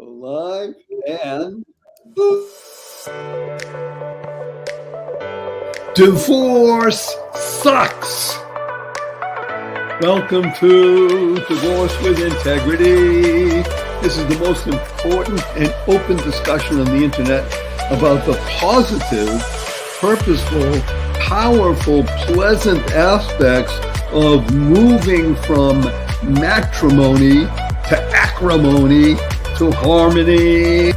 Live and divorce sucks. Welcome to Divorce with Integrity. This is the most important and open discussion on the internet about the positive, purposeful, powerful, pleasant aspects of moving from matrimony to acrimony to harmony.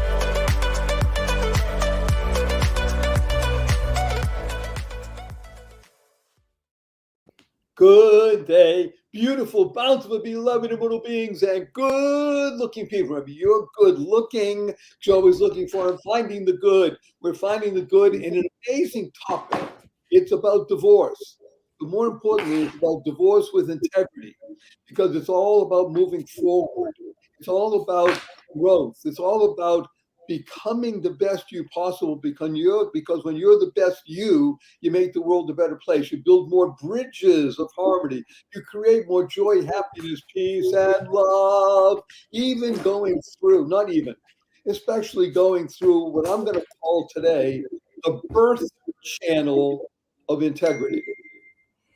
Good day, beautiful, bountiful, beloved immortal beings, and good-looking people. Remember, you're good-looking. Joe is looking for and finding the good. We're finding the good in an amazing topic. It's about divorce. But more importantly, it's about divorce with integrity, because it's all about moving forward. It's all about growth. It's all about becoming the best you possible, because when you're the best you make the world a better place. You build more bridges of harmony. You create more joy, happiness, peace, and love. Especially going through what I'm going to call today the birth channel of integrity.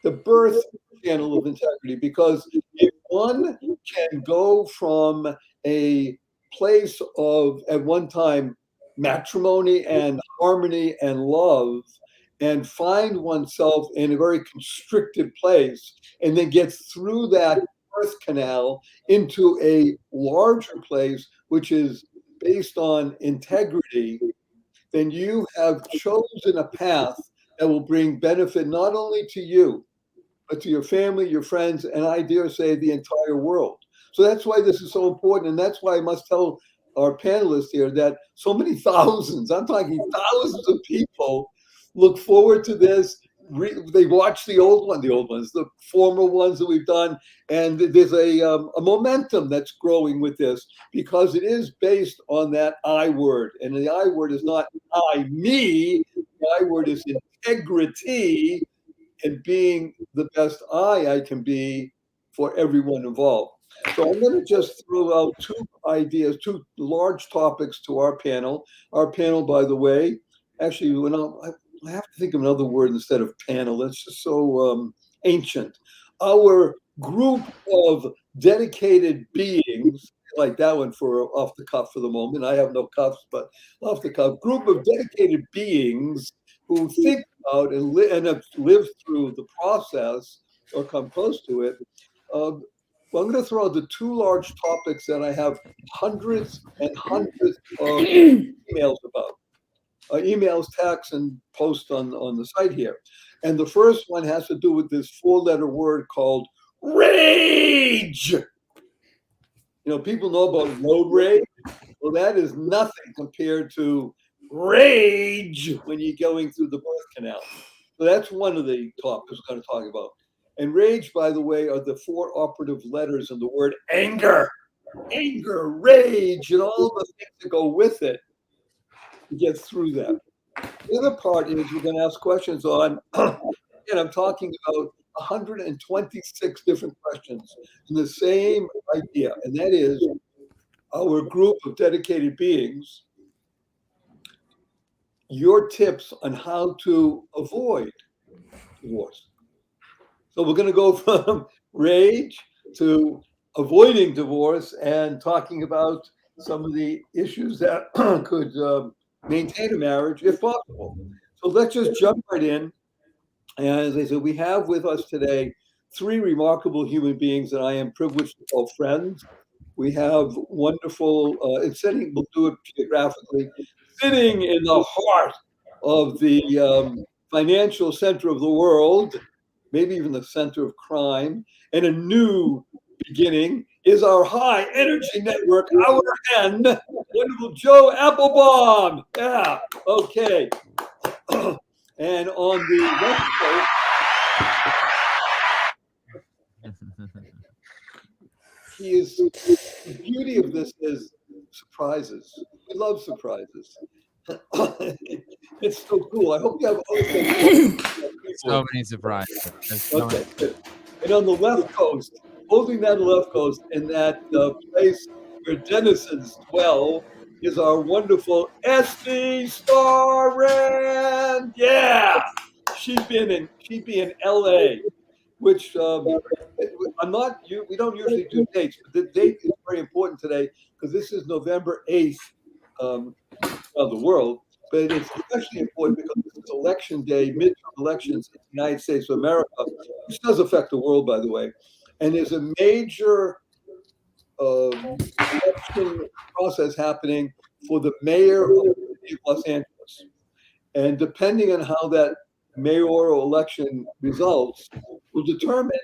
The birth channel of integrity, because if one can go from a place of, at one time, matrimony and harmony and love, and find oneself in a very constricted place, and then get through that birth canal into a larger place, which is based on integrity, then you have chosen a path that will bring benefit not only to you, but to your family, your friends, and I dare say the entire world. So that's why this is so important. And that's why I must tell our panelists here that so many thousands, I'm talking thousands of people, look forward to this. They watch the ones, the former ones that we've done. And there's a momentum that's growing with this, because it is based on that I word. And the I word is not I, me. The I word is integrity, and being the best I can be for everyone involved. So I'm going to just throw out two ideas, two large topics to our panel. Our panel, by the way, actually, I have to think of another word instead of panel. That's just so ancient. Our group of dedicated beings, like that one for off the cuff for the moment. I have no cuffs, but off the cuff, group of dedicated beings who think about and have lived through the process or come close to it. Well, I'm going to throw out the two large topics that I have hundreds and hundreds of emails about. Emails, texts, and posts on the site here. And the first one has to do with this four-letter word called rage. People know about road rage. Well, that is nothing compared to rage when you're going through the birth canal. So that's one of the topics we're going to talk about. And rage, by the way, are the four operative letters in the word anger. Anger, rage, and all the things that go with it to get through that. The other part is we're going to ask questions on, and I'm talking about 126 different questions in the same idea, and that is our group of dedicated beings, your tips on how to avoid divorce. So we're going to go from rage to avoiding divorce and talking about some of the issues that could maintain a marriage if possible. So let's just jump right in. And as I said, we have with us today three remarkable human beings that I am privileged to call friends. We have wonderful, we'll do it geographically, sitting in the heart of the financial center of the world, maybe even the center of crime, and a new beginning is our high energy network, our end, wonderful Joe Applebaum. Yeah, okay. And on the West Coast, the beauty of this is surprises. We love surprises. It's so cool. I hope you have other things. So many surprises. Okay, good. And on the left coast, holding that left coast in that place where denizens dwell, is our wonderful SD Starrand. Yeah, she'd be in LA, which I'm not. We don't usually do dates, but the date is very important today because this is November 8th of the world. But it's especially important because this is election day, midterm elections in the United States of America, which does affect the world, by the way. And there's a major election process happening for the mayor of the city of Los Angeles. And depending on how that mayoral election results, will determine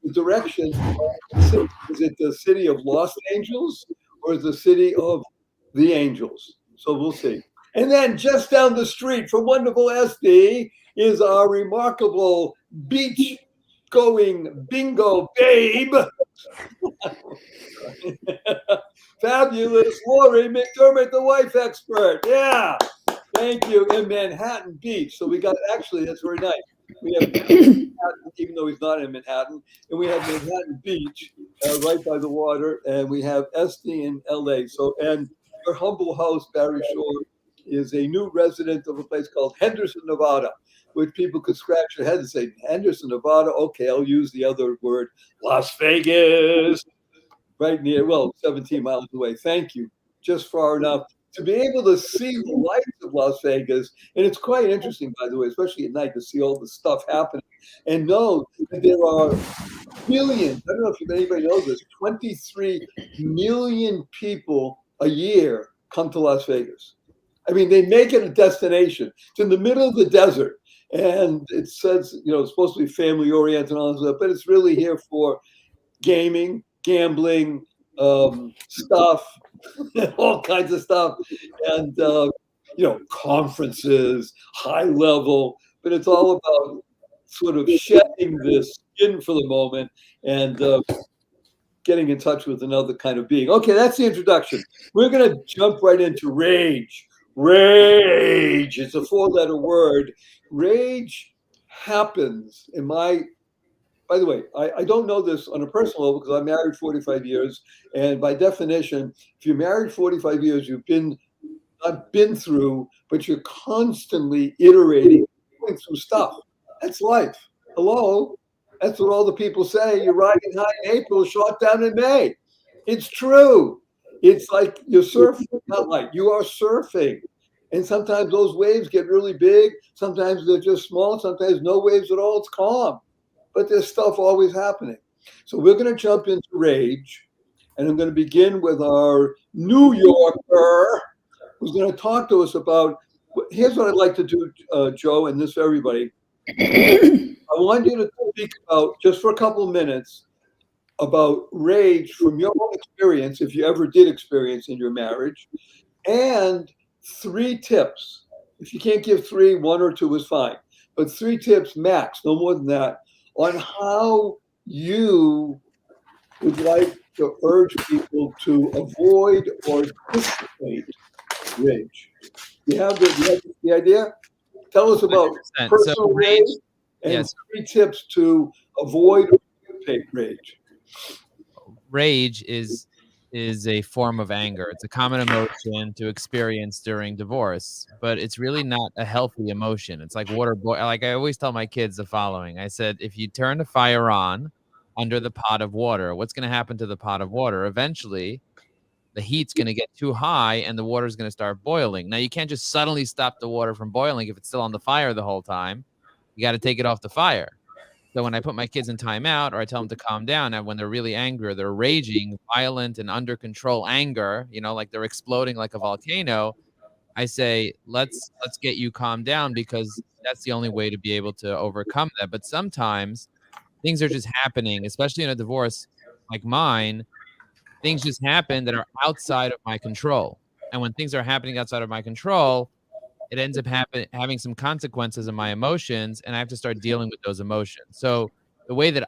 the direction of the city. Is it the city of Los Angeles or is it the city of the Angels? So we'll see. And then just down the street from wonderful SD is our remarkable beach going bingo babe. Fabulous Lori McDermott, the wife expert. Yeah. Thank you. In Manhattan Beach. So we got, actually, that's very nice. We have Manhattan, even though he's not in Manhattan, and we have Manhattan Beach right by the water, and we have Esty in LA. So, and your humble host, Barry Shore, is a new resident of a place called Henderson, Nevada, which people could scratch their head and say, Henderson, Nevada. Okay, I'll use the other word, Las Vegas, right near, well, 17 miles away. Thank you. Just far enough to be able to see the lights of Las Vegas. And it's quite interesting, by the way, especially at night, to see all the stuff happening and know that there are millions, I don't know if anybody knows this, 23 million people a year come to Las Vegas. I mean, they make it a destination. It's in the middle of the desert. And it says, you know, it's supposed to be family oriented and all that stuff, but it's really here for gaming, gambling, stuff, all kinds of stuff, and you know, conferences, high level. But it's all about sort of shedding the skin for the moment and getting in touch with another kind of being. Okay, that's the introduction. We're going to jump right into rage. Rage. It's a 4-letter word. Rage happens in my. By the way, I don't know this on a personal level because I'm married 45 years. And by definition, if you're married 45 years, you've not been through, but you're constantly iterating, going through stuff. That's life. Hello? That's what all the people say. You're riding high in April, shot down in May. It's true. It's like you're surfing, not like you are surfing. And sometimes those waves get really big. Sometimes they're just small. Sometimes no waves at all. It's calm. But there's stuff always happening. So we're going to jump into rage. And I'm going to begin with our New Yorker, who's going to talk to us about, here's what I'd like to do, Joe, and this for everybody. I want you to speak about, just for a couple of minutes, about rage from your own experience, if you ever did experience in your marriage, and 3 tips. If you can't give 3, 1 or 2 is fine. But 3 tips max, no more than that, on how you would like to urge people to avoid or dissipate rage. You have the idea? Tell us about 100%. personal So rage and yes. 3 tips to avoid or dissipate rage. Rage is a form of anger. It's a common emotion to experience during divorce, but it's really not a healthy emotion. It's like water boil. Like I always tell my kids the following. I said, if you turn the fire on under the pot of water, what's going to happen to the pot of water? Eventually, the heat's going to get too high and the water is going to start boiling. Now, you can't just suddenly stop the water from boiling if it's still on the fire the whole time. You got to take it off the fire. So when I put my kids in timeout or I tell them to calm down, and when they're really angry or they're raging, violent and under control anger, you know, like they're exploding like a volcano, I say, let's get you calmed down because that's the only way to be able to overcome that. But sometimes things are just happening, especially in a divorce like mine. Things just happen that are outside of my control. And when things are happening outside of my control, it ends up having some consequences in my emotions, and I have to start dealing with those emotions. So the way that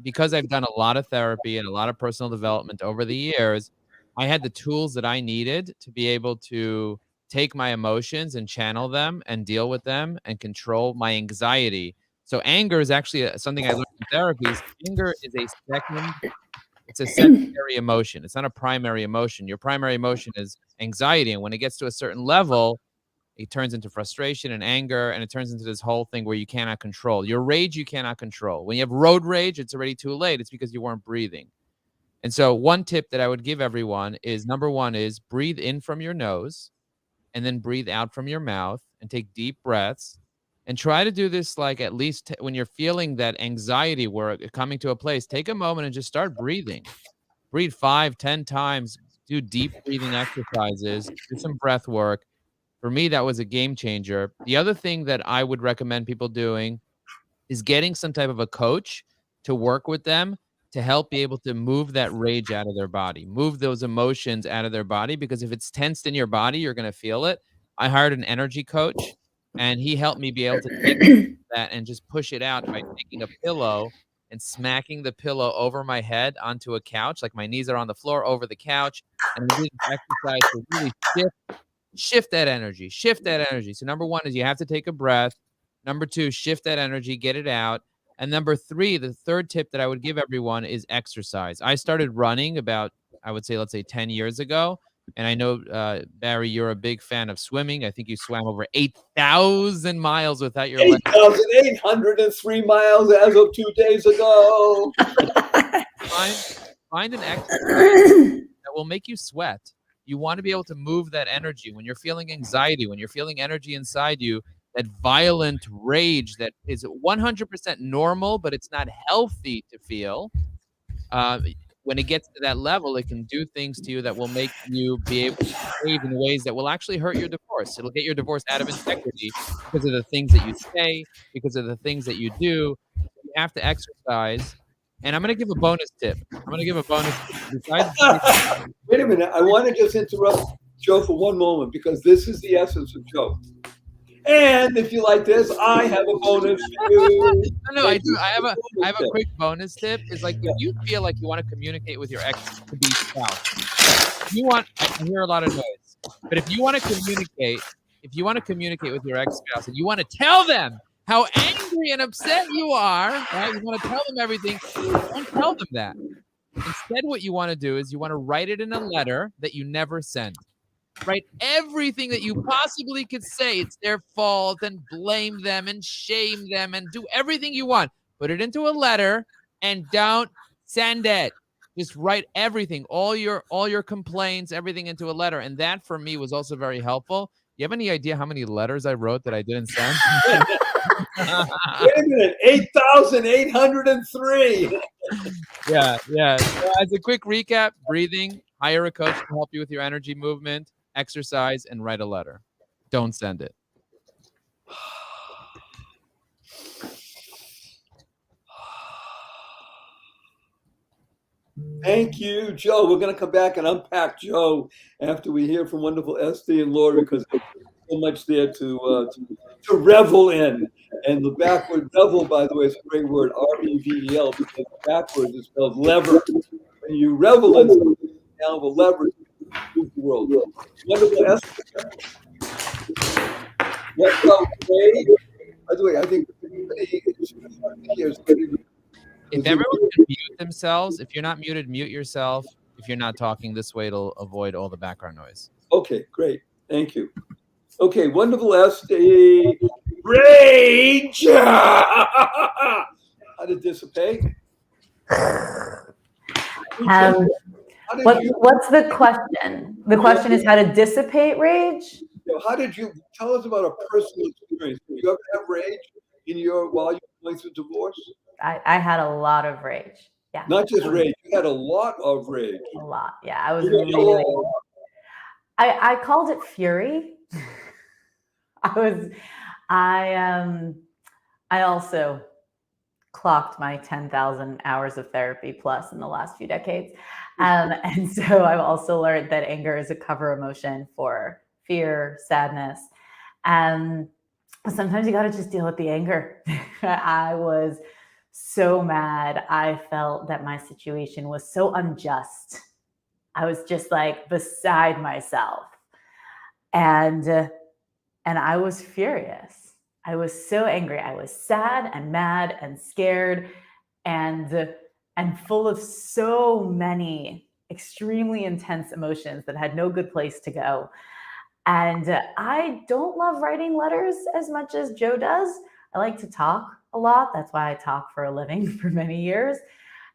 because I've done a lot of therapy and a lot of personal development over the years, I had the tools that I needed to be able to take my emotions and channel them and deal with them and control my anxiety. So anger is actually something I learned in therapy. Anger is a second It's a secondary emotion. It's not a primary emotion. Your primary emotion is anxiety. And when it gets to a certain level, it turns into frustration and anger, and it turns into this whole thing where you cannot control. Your rage, you cannot control. When you have road rage, it's already too late. It's because you weren't breathing. And so one tip that I would give everyone is, number one is breathe in from your nose and then breathe out from your mouth and take deep breaths. And try to do this like at least when you're feeling that anxiety where coming to a place, take a moment and just start breathing. Breathe 5, 10 times, do deep breathing exercises, do some breath work. For me, that was a game changer. The other thing that I would recommend people doing is getting some type of a coach to work with them to help be able to move that rage out of their body, move those emotions out of their body, because if it's tensed in your body, you're going to feel it. I hired an energy coach, and he helped me be able to take that and just push it out by taking a pillow and smacking the pillow over my head onto a couch, like my knees are on the floor over the couch, and we do this exercise to really shift that energy, shift that energy. So number one is you have to take a breath. Number two, shift that energy, get it out. And number three, the third tip that I would give everyone is exercise. I started running about, I would say, let's say 10 years ago. And I know, Barry, you're a big fan of swimming. I think you swam over 8,000 miles without your legs. 8,803 miles as of 2 days ago. Find an exercise that will make you sweat. You want to be able to move that energy when you're feeling anxiety, when you're feeling energy inside you, that violent rage that is 100% normal, but it's not healthy to feel. When it gets to that level, it can do things to you that will make you be able to behave in ways that will actually hurt your divorce. It'll get your divorce out of integrity because of the things that you say, because of the things that you do. You have to exercise. And I'm going to give a bonus tip. Besides, Wait a minute. I want to just interrupt Joe for one moment because this is the essence of Joe. And if you like this, I have a bonus for you. No, I do. I have a quick bonus tip. Is like if you feel like you want to communicate with your ex to be spouse, I hear a lot of noise. But if you want to communicate with your ex-spouse and you want to tell them how angry and upset you are, right? You want to tell them everything. Don't tell them that. Instead, what you want to do is you want to write it in a letter that you never send. Write everything that you possibly could say. It's their fault, and blame them and shame them and do everything you want. Put it into a letter and don't send it. Just write everything, all your complaints, everything into a letter. And that for me was also very helpful. You have any idea how many letters I wrote that I didn't send? Wait a minute, 8,803. Yeah. So as a quick recap, breathing, hire a coach to help you with your energy movement, exercise, and write a letter. Don't send it. Thank you, Joe. We're going to come back and unpack Joe after we hear from wonderful Esty and Lori because there's so much there to revel in. And the backward revel, by the way, is a great word, R-E-V-E-L, because backward is spelled lever. When you revel in something, now the lever moves the world. Wonderful Esty. What's up, Ray? By the way, I think if everyone can mute themselves, if you're not muted, mute yourself. If you're not talking this way, it'll avoid all the background noise. Okay, great. Thank you. Okay, wonderful Esty. Rage! How to dissipate? What's the question? The question is how to dissipate rage? How did you tell us about a personal experience? Did you ever have rage while you were going through divorce? I had a lot of rage. Yeah. Not just rage, you had a lot of rage. A lot. Yeah. I was really I called it fury. I also clocked my 10,000 hours of therapy plus in the last few decades. And so I've also learned that anger is a cover emotion for fear, sadness. And sometimes you got to just deal with the anger. I was so mad. I felt that my situation was so unjust. I was just like beside myself. And I was furious. I was so angry. I was sad and mad and scared. And and full of so many extremely intense emotions that had no good place to go. And I don't love writing letters as much as Joe does. I like to talk a lot. That's why I talk for a living for many years.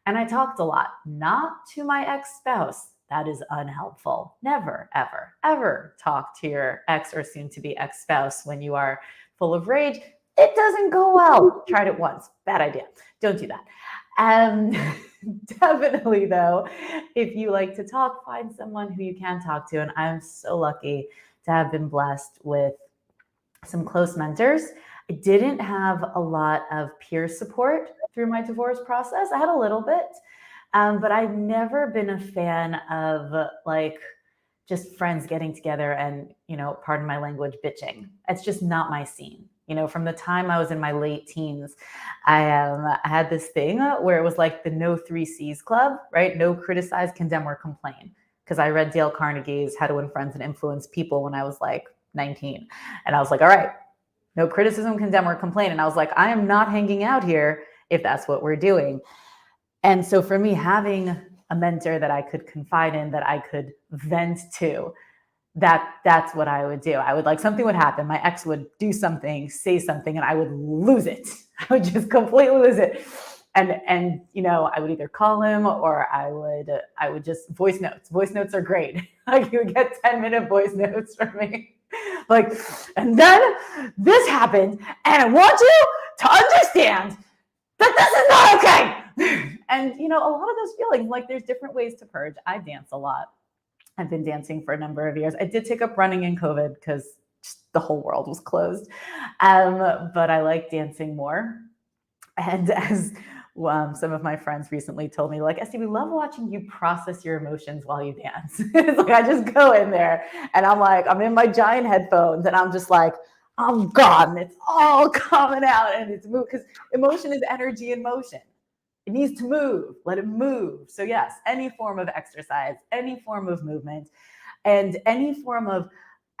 And I talked a lot, not to my ex-spouse. That is unhelpful. Never, ever, ever talk to your ex or soon to be ex-spouse when you are full of rage. It doesn't go well. Tried it once. Bad idea. Don't do that. Definitely, though, if you like to talk, find someone who you can talk to. And I'm so lucky to have been blessed with some close mentors. I didn't have a lot of peer support through my divorce process. I had a little bit, but I've never been a fan of like just friends getting together and, pardon my language, bitching. It's just not my scene. From the time I was in my late teens, I had this thing where it was like the no 3 C's club, right? No criticize, condemn, or complain. Because I read Dale Carnegie's How to Win Friends and Influence People when I was like 19. And I was like, all right, no criticism, condemn, or complain. And I was like, I am not hanging out here if that's what we're doing. And so for me, having a mentor that I could confide in, that I could vent to, that's what I would do. I would like something would happen. My ex would do something, say something, and I would lose it. I would just completely lose it. And I would either call him or I would just voice notes. Voice notes are great. Like you would get 10-minute voice notes from me. Like, and then this happened, and I want you to understand that this is not okay. And a lot of those feelings, like there's different ways to purge. I dance a lot. I've been dancing for a number of years. I did take up running in COVID because the whole world was closed. But I like dancing more. And as some of my friends recently told me, like, Esty, we love watching you process your emotions while you dance. It's like I just go in there and I'm in my giant headphones and I'm just like, oh God, and it's all coming out and it's moved because emotion is energy in motion. It needs to move. Let it move. So yes, any form of exercise, any form of movement, and any form of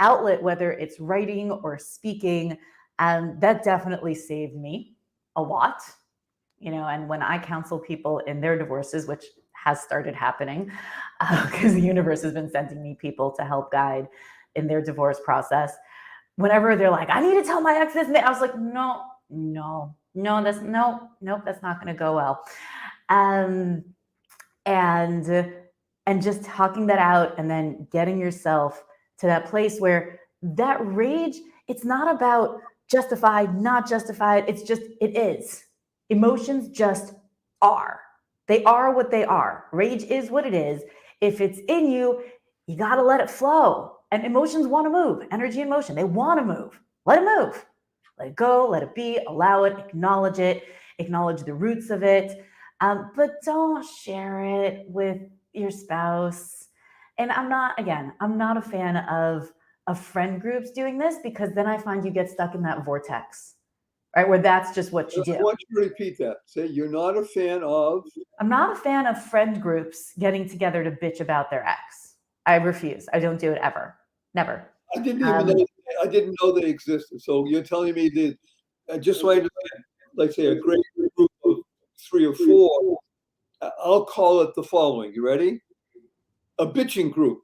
outlet, whether it's writing or speaking, that definitely saved me a lot. And when I counsel people in their divorces, which has started happening, because the universe has been sending me people to help guide in their divorce process, whenever they're like, I need to tell my ex this, I was like, no, that's not going to go well. And just talking that out and then getting yourself to that place where that rage, it's not about justified, not justified. It's just, it is. Emotions just are. They are what they are. Rage is what it is. If it's in you, you got to let it flow. And emotions want to move. Energy and motion, they want to move. Let it move. Let it go, let it be, allow it, acknowledge the roots of it. But don't share it with your spouse. And I'm not a fan of friend groups doing this because then I find you get stuck in that vortex, right? Where that's just what you do. I want you to repeat that. Say you're not a fan of. I'm not a fan of friend groups getting together to bitch about their ex. I refuse. I don't do it ever. Never. I didn't know they existed. So you're telling me that just so I understand, like say a great group of 3 or 4, I'll call it the following. You ready? A bitching group.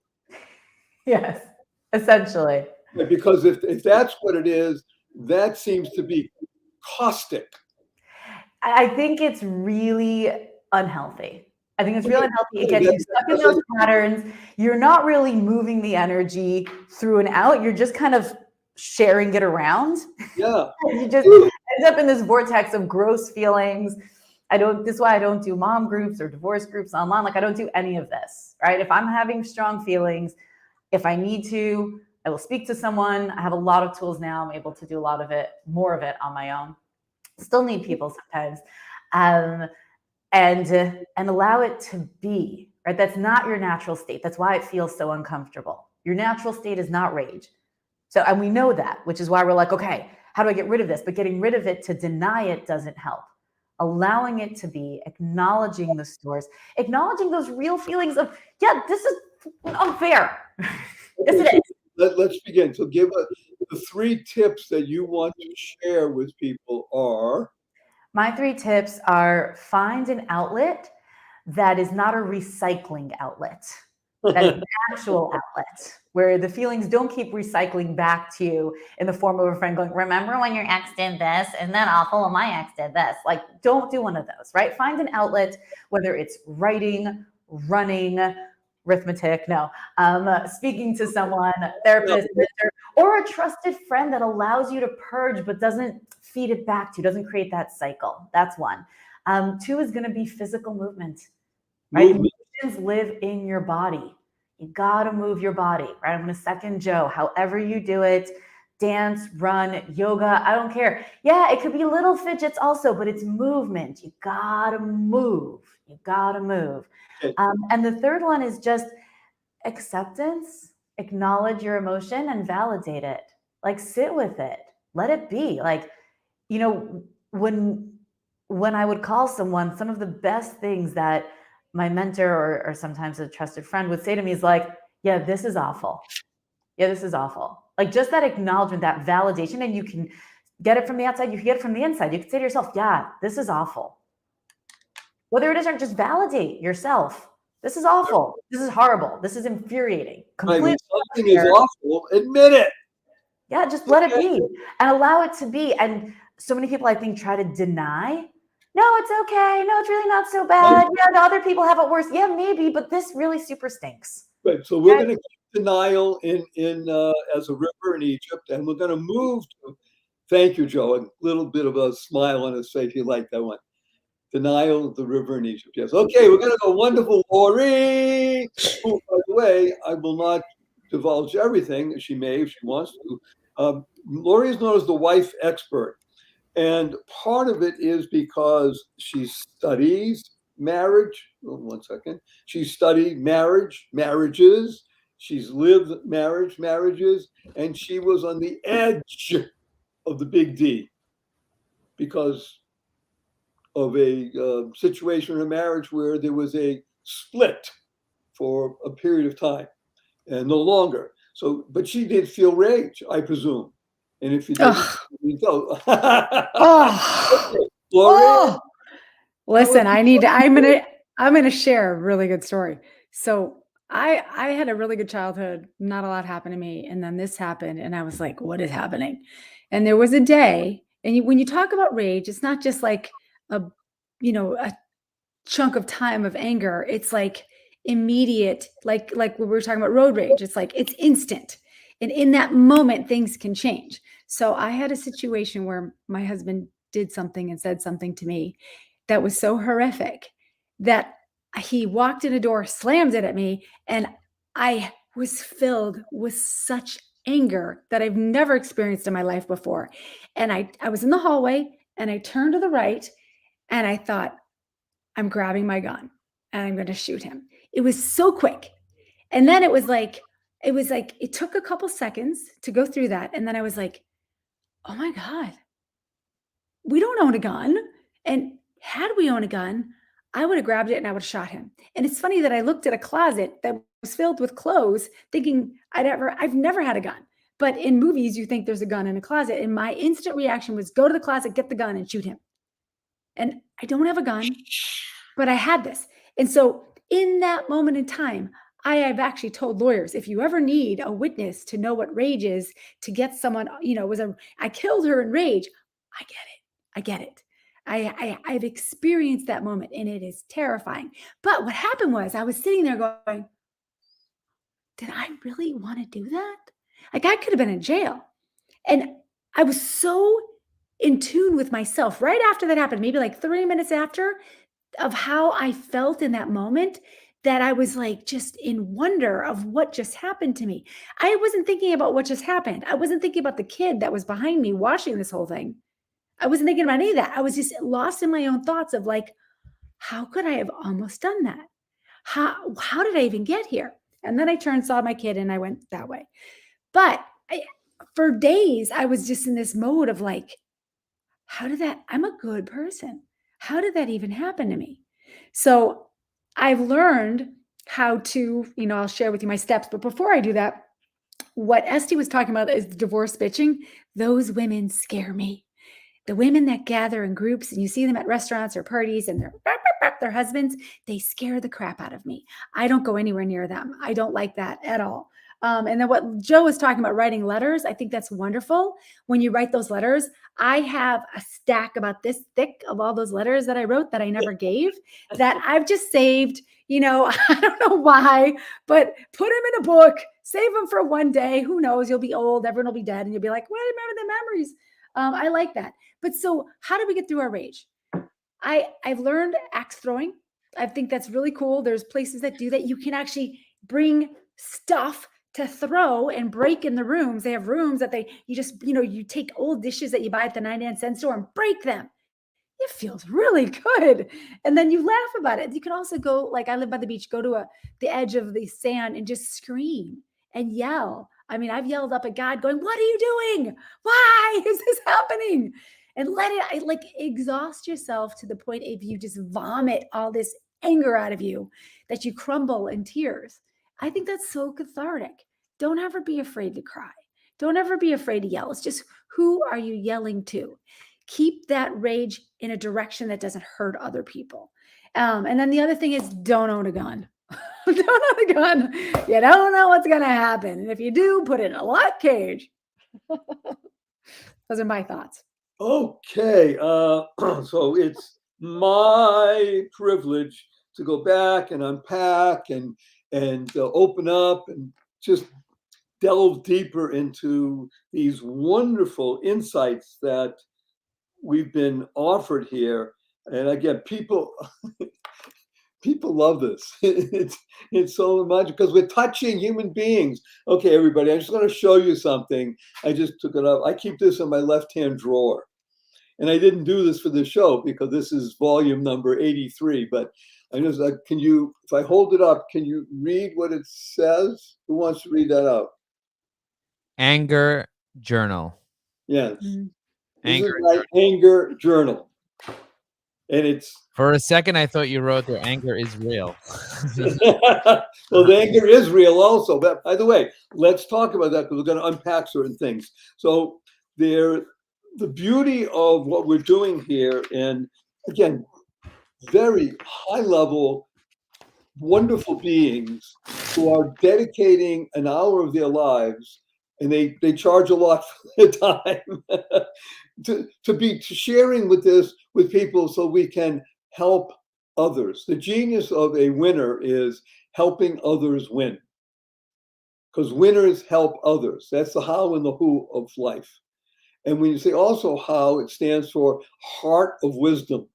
Yes, essentially. Because if that's what it is, that seems to be caustic. I think it's really unhealthy. I think it's really unhealthy. It gets you stuck in those patterns. You're not really moving the energy through and out. You're just kind of sharing it around. Yeah. You just end up in this vortex of gross feelings. This is why I don't do mom groups or divorce groups online. Like I don't do any of this, right? If I'm having strong feelings, if I need to, I will speak to someone. I have a lot of tools now. I'm able to do a lot of it, more of it on my own. Still need people sometimes. And allow it to be, right? That's not your natural state. That's why it feels so uncomfortable. Your natural state is not rage. And we know that, which is why we're like, okay, how do I get rid of this? But getting rid of it to deny it doesn't help. Allowing it to be, acknowledging the stores, acknowledging those real feelings of, yeah, this is unfair. Yes, it is. Let's begin. So give us the 3 tips that you want to share with people are. My 3 tips are find an outlet that is not a recycling outlet. That is an actual outlet where the feelings don't keep recycling back to you in the form of a friend going, remember when your ex did this? And then awful when my ex did this. Like, don't do one of those, right? Find an outlet, whether it's writing, running, arithmetic, speaking to someone, therapist, mentor, or a trusted friend that allows you to purge but doesn't feed it back to you, doesn't create that cycle. That's one. Two is going to be physical movement, right? Emotions live in your body. You got to move your body, right? I'm going to second Joe. However you do it, dance, run, yoga, I don't care. Yeah, it could be little fidgets also, but it's movement. You got to move. You got to move. Okay. And the third one is just acceptance. Acknowledge your emotion and validate it. Like, sit with it. Let it be. Like, you know, when I would call someone, some of the best things that my mentor or sometimes a trusted friend would say to me is like, yeah, this is awful. Yeah, this is awful. Like, just that acknowledgement, that validation, and you can get it from the outside. You can get it from the inside. You can say to yourself, yeah, this is awful. Whether it is or just validate yourself. This is awful. This is horrible. This is infuriating. Completely. Right. When something is awful, admit it. Yeah, just let it be and allow it to be. And so many people, I think, try to deny. No, it's okay. No, it's really not so bad. Yeah, no, other people have it worse. Yeah, maybe, but this really super stinks. Right. So we're going to keep denial in as a river in Egypt, and we're going to move to. Thank you, Joe. A little bit of a smile on his face. You like that one. Denial of the river in Egypt. Yes. Okay, we're going to go. Wonderful, Lori. Who, by the way, I will not divulge everything. She may if she wants to. Lori is known as the wife expert. And part of it is because she studies marriage. Oh, 1 second. She studied marriages. She's lived marriages. And she was on the edge of the big D because of a situation in a marriage where there was a split for a period of time and no longer. So, but she did feel rage, I presume. And if you didn't, you go. Listen, I'm gonna share a really good story. So I had a really good childhood. Not a lot happened to me, and then this happened, and I was like, "What is happening?" And there was a day, and when you talk about rage, it's not just like a chunk of time of anger. It's like immediate, like when we were talking about road rage. It's like it's instant. And in that moment, things can change. So I had a situation where my husband did something and said something to me that was so horrific that he walked in a door, slammed it at me, and I was filled with such anger that I've never experienced in my life before. And I was in the hallway and I turned to the right and I thought, I'm grabbing my gun and I'm going to shoot him. It was so quick. And then it was like, it took a couple seconds to go through that. And then I was like, oh my God, we don't own a gun. And had we owned a gun, I would have grabbed it and I would have shot him. And it's funny that I looked at a closet that was filled with clothes thinking I've never had a gun. But in movies, you think there's a gun in a closet. And my instant reaction was go to the closet, get the gun and shoot him. And I don't have a gun, but I had this. And so in that moment in time, I have actually told lawyers, if you ever need a witness to know what rage is, to get someone, I killed her in rage. I get it. I've experienced that moment and it is terrifying. But what happened was I was sitting there going, did I really want to do that? Like I could have been in jail. And I was so in tune with myself right after that happened, maybe like 3 minutes after, of how I felt in that moment, that I was like just in wonder of what just happened to me. I wasn't thinking about what just happened. I wasn't thinking about the kid that was behind me watching this whole thing. I wasn't thinking about any of that. I was just lost in my own thoughts of like, how could I have almost done that? How did I even get here? And then I turned, saw my kid, and I went that way. But for days, I was just in this mode of like, I'm a good person. How did that even happen to me? So I've learned how to, I'll share with you my steps. But before I do that, what Esty was talking about is the divorce bitching. Those women scare me. The women that gather in groups and you see them at restaurants or parties and their husbands, they scare the crap out of me. I don't go anywhere near them. I don't like that at all. And then what Joe was talking about, writing letters, I think that's wonderful. When you write those letters, I have a stack about this thick of all those letters that I wrote that I never gave, that I've just saved. I don't know why, but put them in a book, save them for one day. Who knows? You'll be old, everyone will be dead, and you'll be like, well, I remember the memories. I like that. But so how do we get through our rage? I've learned axe throwing. I think that's really cool. There's places that do that. You can actually bring stuff to throw and break in the rooms. They have rooms that you take old dishes that you buy at the 99-cent store and break them. It feels really good. And then you laugh about it. You can also go, like I live by the beach, go to the edge of the sand and just scream and yell. I mean, I've yelled up at God going, what are you doing? Why is this happening? And let it exhaust yourself to the point if you just vomit all this anger out of you that you crumble in tears. I think that's so cathartic. Don't ever be afraid to cry. Don't ever be afraid to yell. It's just, who are you yelling to? Keep that rage in a direction that doesn't hurt other people. And then the other thing is, don't own a gun. Don't own a gun. You don't know what's going to happen. And if you do, put it in a lock cage. Those are my thoughts. Okay. So it's my privilege to go back and unpack and open up and just delve deeper into these wonderful insights that we've been offered here. And again, people love this. It's so much because we're touching human beings. Okay, everybody, I'm just going to show you something. I just took it up. I keep this in my left-hand drawer. And I didn't do this for the show because this is volume number 83, but I just can you, if I hold it up, can you read what it says? Who wants to read that out? Anger journal. Yes. Mm-hmm. This is my anger journal. And it's For a second, I thought you wrote there, anger is real. well, the anger is real also. But by the way, let's talk about that because we're going to unpack certain things. So the beauty of what we're doing here, and again, very high level, wonderful beings who are dedicating an hour of their lives, and they charge a lot for their time to be sharing with people so we can help others. The genius of a winner is helping others win, because winners help others. That's the how and the who of life. And when you say also how, it stands for heart of wisdom.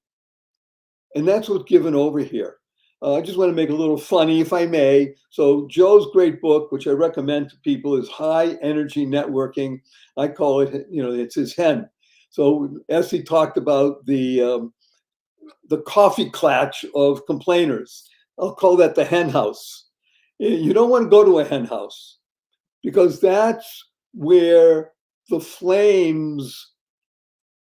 And that's what's given over here. I just want to make a little funny, if I may. So Joe's great book, which I recommend to people, is High Energy Networking. I call it, it's his hen. So as he talked about the coffee clutch of complainers, I'll call that the hen house. You don't want to go to a hen house because that's where the flames,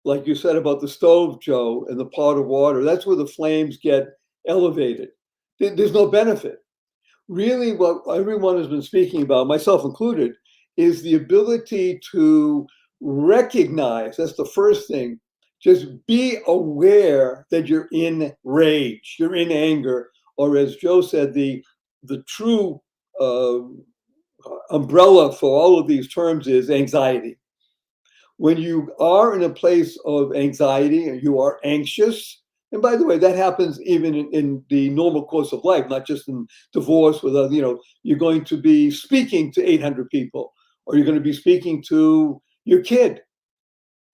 like you said about the stove, Joe, and the pot of water, that's where the flames get elevated. There's no benefit. Really, what everyone has been speaking about, myself included, is the ability to recognize, that's the first thing, just be aware that you're in rage, you're in anger, or as Joe said, the true umbrella for all of these terms is anxiety. When you are in a place of anxiety and you are anxious, and by the way, that happens even in the normal course of life, not just in divorce. You're going to be speaking to 800 people, or you're going to be speaking to your kid.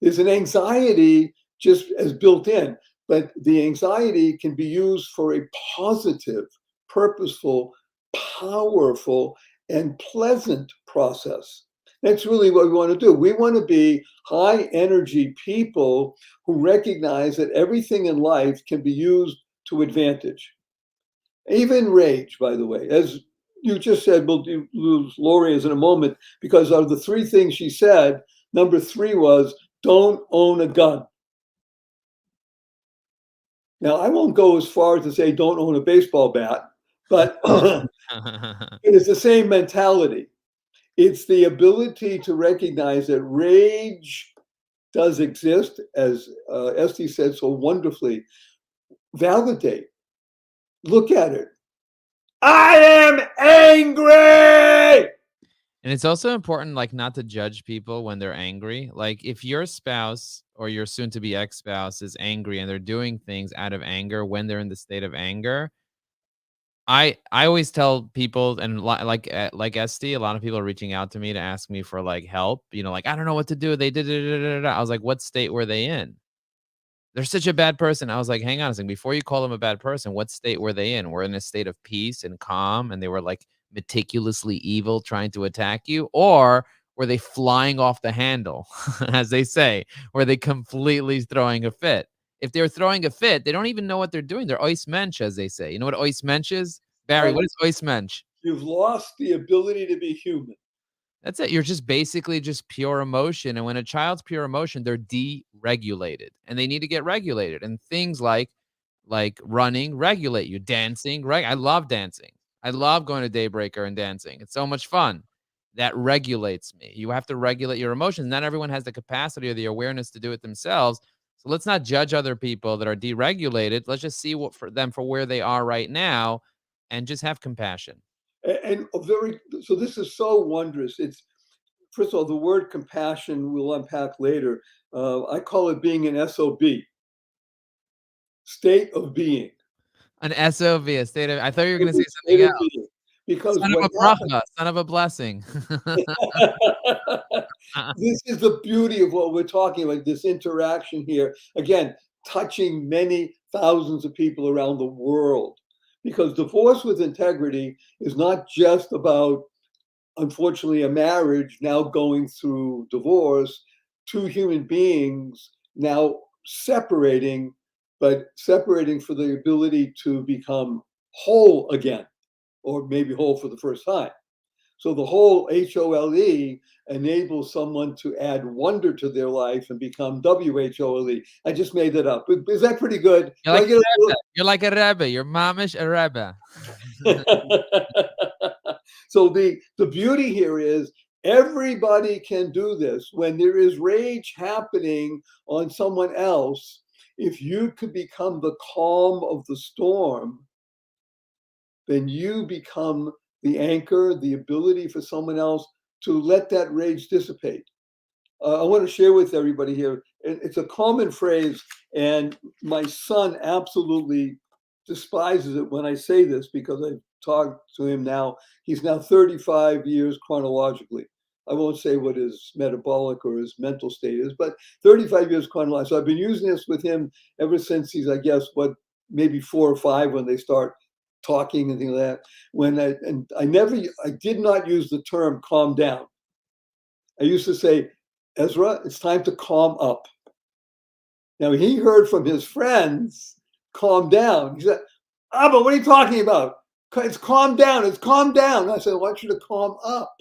There's an anxiety just as built in, but the anxiety can be used for a positive, purposeful, powerful, and pleasant process. That's really what we want to do. We want to be high energy people who recognize that everything in life can be used to advantage. Even rage, by the way. As you just said, we'll lose Lori in a moment, because of the three things she said, number 3 was don't own a gun. Now, I won't go as far as to say don't own a baseball bat, but it's the same mentality. It's the ability to recognize that rage does exist, as Esty said so wonderfully. Validate. Look at it. I am angry. And it's also important, like, not to judge people when they're angry. Like, if your spouse or your soon-to-be ex-spouse is angry and they're doing things out of anger when they're in the state of anger, I always tell people, and like Esty, a lot of people are reaching out to me to ask me for like help. You know, like, I don't know what to do. They did it. I was like, what state were they in? They're such a bad person. I was like, hang on a second. Before you call them a bad person, what state were they in? Were in a state of peace and calm, and they were like meticulously evil trying to attack you? Or were they flying off the handle, as they say? Were they completely throwing a fit? If they're throwing a fit, they don't even know what they're doing. They're ois mensch, as they say. You know what ois mensch is? Barry, what is ois mensch? You've lost the ability to be human. That's it. You're just basically just pure emotion. And when a child's pure emotion, they're deregulated and they need to get regulated. And things like running regulate you, dancing, right? I love dancing. I love going to Daybreaker and dancing. It's so much fun. That regulates me. You have to regulate your emotions. Not everyone has the capacity or the awareness to do it themselves. So let's not judge other people that are deregulated. Let's just see what for them for where they are right now and just have compassion. And so this is so wondrous. It's, first of all, the word compassion we'll unpack later. I call it being an SOB, state of being. An SOV, a state of, I thought you were going to say State something of else. being. Because Son of what a bracha, son of a blessing. this is the beauty of what we're talking about, this interaction here. Again, touching many thousands of people around the world. Because divorce with integrity is not just about, unfortunately, a marriage now going through divorce, two human beings now separating, but separating for the ability to become whole again, or maybe whole for the first time. So the whole HOLE enables someone to add wonder to their life and become WHOLE. I just made that up. Is that pretty good? You're like a Rebbe. You're like a Rebbe. You're mamish a Rebbe. So the beauty here is everybody can do this. When there is rage happening on someone else, if you could become the calm of the storm, then you become the anchor, the ability for someone else to let that rage dissipate. I want to share with everybody here. It's a common phrase, and my son absolutely despises it when I say this because I've talked to him now. He's now 35 years chronologically. I won't say what his metabolic or his mental state is, but 35 years chronologically. So I've been using this with him ever since he's, I guess, maybe 4 or 5 when they start talking and things like that. I did not use the term calm down. I used to say, Ezra, it's time to calm up. Now he heard from his friends, calm down. He said, but what are you talking about? It's calm down. It's calm down. I said, I want you to calm up.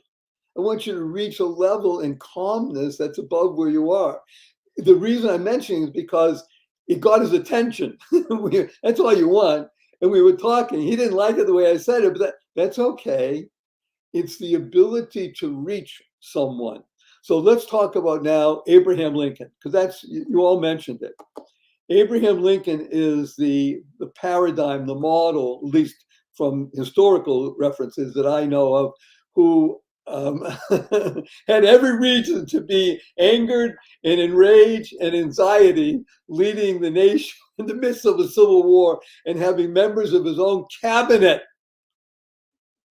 I want you to reach a level in calmness that's above where you are. The reason I'm mentioning is because it got his attention. That's all you want. And we were talking. He didn't like it the way I said it, but that's okay. It's the ability to reach someone. So let's talk about now Abraham Lincoln, because you all mentioned it. Abraham Lincoln is the paradigm, the model, at least from historical references that I know of, who had every reason to be angered and enraged and anxiety, leading the nation in the midst of a civil war and having members of his own cabinet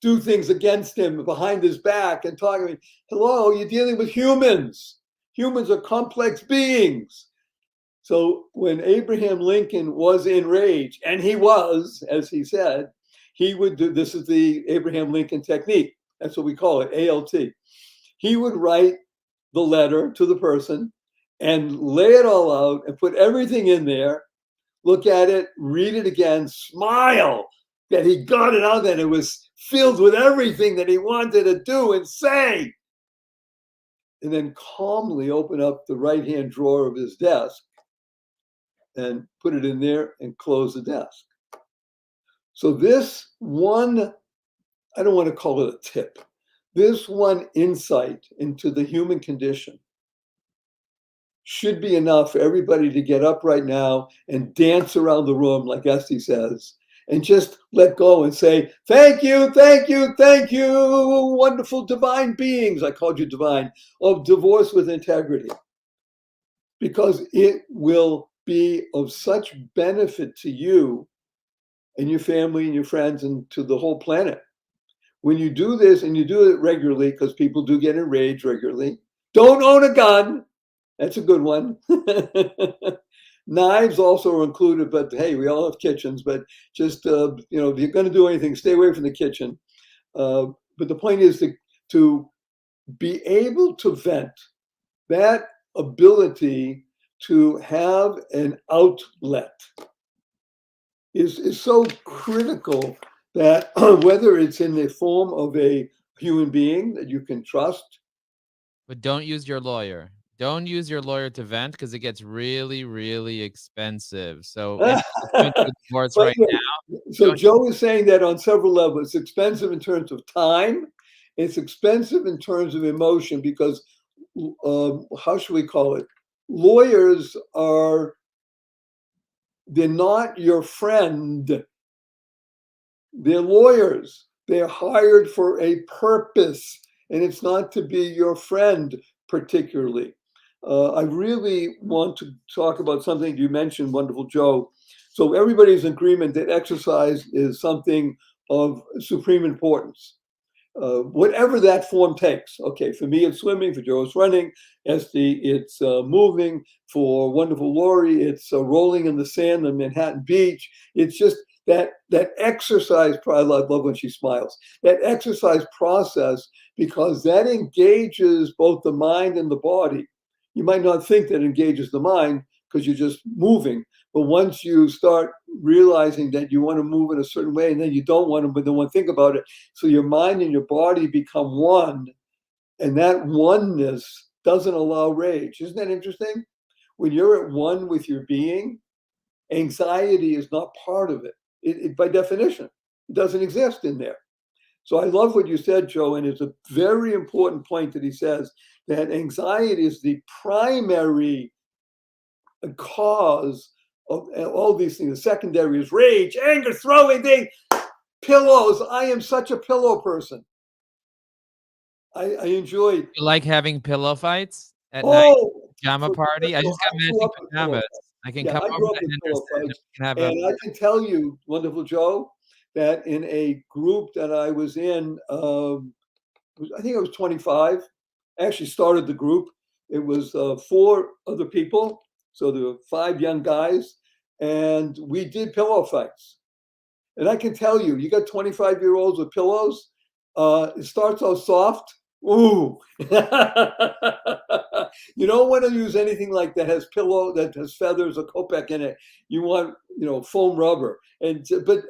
do things against him behind his back and talking, hello, you're dealing with humans. Humans are complex beings. So when Abraham Lincoln was enraged, and he was, as he said, he would do, this is the Abraham Lincoln technique. That's what we call it, ALT. He would write the letter to the person and lay it all out and put everything in there, look at it, read it again, smile that he got it out, that it was filled with everything that he wanted to do and say. And then calmly open up the right-hand drawer of his desk and put it in there and close the desk. So this one, I don't want to call it a tip, this one insight into the human condition should be enough for everybody to get up right now and dance around the room, like Esty says, and just let go and say, thank you, thank you, thank you, wonderful divine beings. I called you divine, of divorce with integrity, because it will be of such benefit to you and your family and your friends and to the whole planet. When you do this, and you do it regularly, because people do get enraged regularly, don't own a gun. That's a good one. Knives also are included, but hey, we all have kitchens, but just, if you're going to do anything, stay away from the kitchen. But the point is to be able to vent, that ability to have an outlet is so critical, that whether it's in the form of a human being that you can trust. But don't use your lawyer. Don't use your lawyer to vent, because it gets really, really expensive. So if you're going through a divorce right now, So Joe is saying that on several levels. It's expensive in terms of time. It's expensive in terms of emotion, because how should we call it? Lawyers they're not your friend. They're lawyers. They're hired for a purpose, and it's not to be your friend particularly. I really want to talk about something you mentioned, wonderful Joe. So everybody's in agreement that exercise is something of supreme importance, whatever that form takes. Okay, for me it's swimming, for Joe it's running, Esty it's moving, for wonderful Lori it's rolling in the sand on Manhattan Beach. It's just that exercise. I love when she smiles. That exercise process, because that engages both the mind and the body. You might not think that engages the mind because you're just moving, but once you start realizing that you want to move in a certain way, and then you don't want to, but then want to think about it, so your mind and your body become one, and that oneness doesn't allow rage. Isn't that interesting? When you're at one with your being, anxiety is not part of it. It by definition, it doesn't exist in there. So I love what you said, Joe, and it's a very important point that he says, that anxiety is the primary cause of all these things. The secondary is rage, anger, throwing things, pillows. I am such a pillow person. I enjoy. you like having pillow fights at night? Pajama party? I just got matching pajamas. I can come I over grew up to in pillow Henderson. fights, We can have and I can tell you, wonderful Joe, that in a group that I was in, I think I was 25. I actually started the group. It was 4 other people, so there were 5 young guys, and we did pillow fights. And I can tell you, you got 25-year-olds with pillows. It starts out soft. Ooh, you don't want to use anything like that has pillow, that has feathers or Copeck in it. You want, foam rubber, but